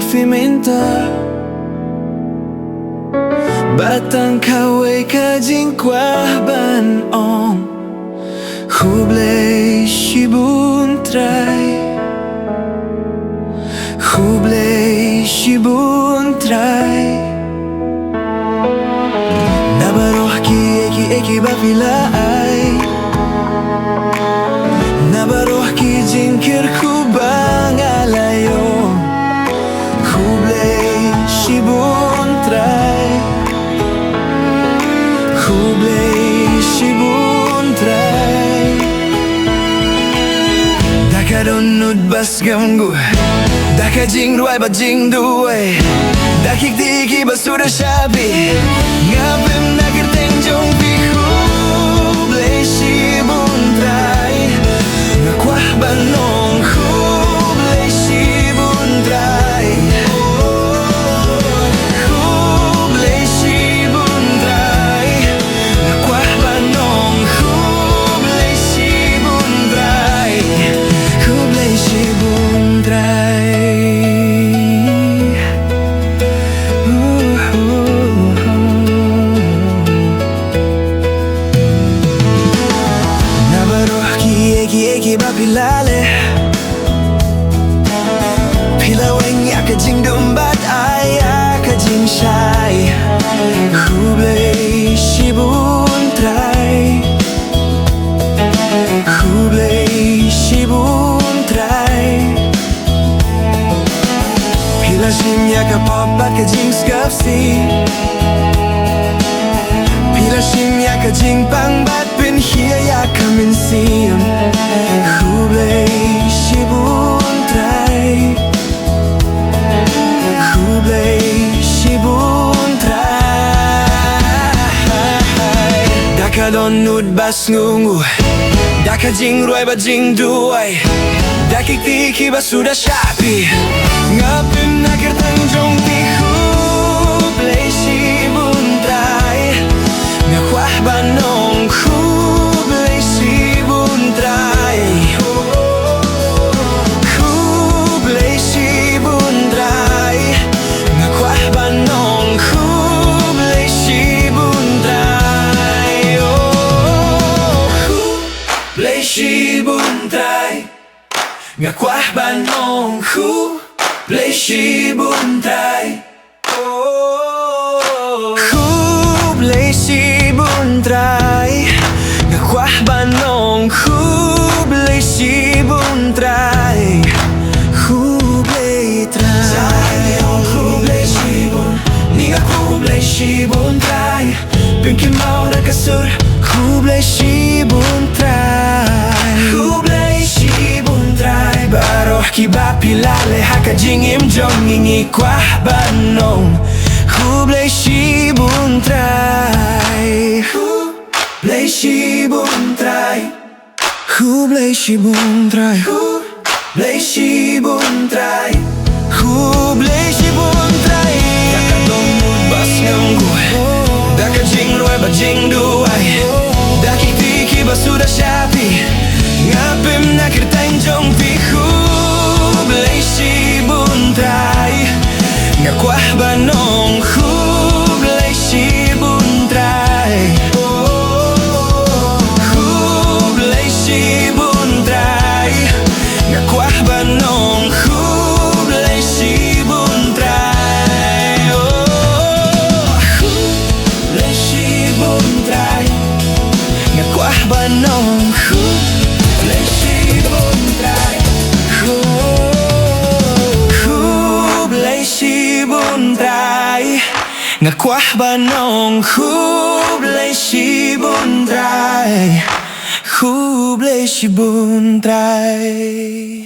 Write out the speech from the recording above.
pimenta. Batang kaway kajing kuah ban ong Hublay shibun trai, Hublay shibun trai. Nabaroh ki eki bafilai, Nabaroh ki jinkir kubang alayo Hublay shibun trai, Hublay shibun trai. Daka donnud bas gamgu, Daka jing ruai ba jing duai, Dakik diki basura shabi, Ngapim nakir tenjong pi Hublay shibun trai. Ngakwah banong Hublay shibun trai, Hublay shibun trai. Ngakwah banong Hublay shibun trai, Hublay shibun trai. Pilale Pilaweng ya kajing dombat ayah kajing syai Hublay shibun trai, Hublay shibun trai. Pila shim ya kapapat kajing skafsi, Pila shim ya kajing pangbat pin hiya ya kaminsim Hublay shibun trai, Hublay shibun trai. Daka donnud bas ngungu, Daka jing ruai ba jing duai, Dakik tiki ba sudah syapi, Ngapim nakir tanjong pi Hublay shibun trai. Ngakwah banong Hublay shibun trai, Hublay shibun trai. Ngakwah banong Hublay shibun trai. Hublay shibun trai. Ngakwah banong Hublay shibun trai, Hublay shibun trai. Ngakwah banong Hublay shibun trai, Hublay trai. Hublay shibun, Ninga Hublay shibun trai. Pinkin mau na kasur Hublay shibun trai, Hublay shibun trai. Baroh ki bapilale haka jingim jong ngingi kwah banong Hublay shibun trai, Hublay shibun trai, Hublay shibun trai, Hublay shibun trai, Hublay shibun trai. Daka donnud bas nganggu, Daka jing ruai ba jing duai, Dakik tiki ba sudah syapi, Ngapim nakir tanjong pi Hublay shibun trai. Ngakwah banong Hublay shibun trai, Hublay shibun trai. Ngakwah banong Hublay shibun trai, Hublay shibun trai. Ngakwah banong Hublay shibun trai, Hublay shibun trai. Ngakwah banong Hublay shibun trai, Hublay shibun trai.